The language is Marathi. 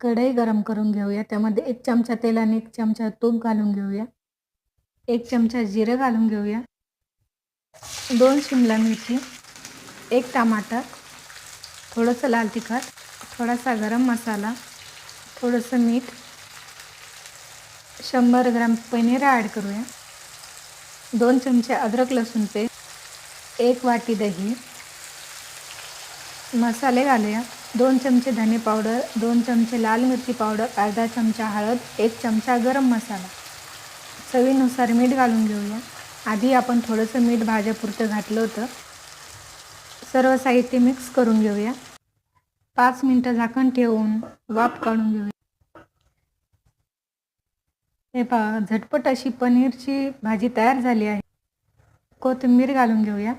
कढई गरम करून घेऊया. त्यामध्ये 1 चमचा तेल आणि 1 चमचा तूप घालून घेऊया. 1 चमचा जिरं घालून घेऊया. 2 शिमला मिरची, 1 टमाटर, थोडंसं लाल तिखट, थोडासा गरम मसाला, थोडंसं मीठ, 100 ग्राम पनीर ॲड करूया. 2 चमचे अद्रक लसूण पेस्ट, 1 वाटी दही, मसाले घालूया. 2 चमचे धने पावडर, 2 चमचे लाल मिरची पावडर, अर्धा चमचा हळद, 1 चमचा गरम मसाला, चवीनुसार मीठ घालून घेऊया. आधी आपण थोडंसं मीठ भाज्यापुरतं घातलं होतं. सर्व साहित्य मिक्स करून घेऊया. 5 मिनिटं झाकण ठेवून वाफ काढून घेऊया. हे पहा, झटपट अशी पनीरची भाजी तयार झाली आहे. कोथिंबीर घालून घेऊया.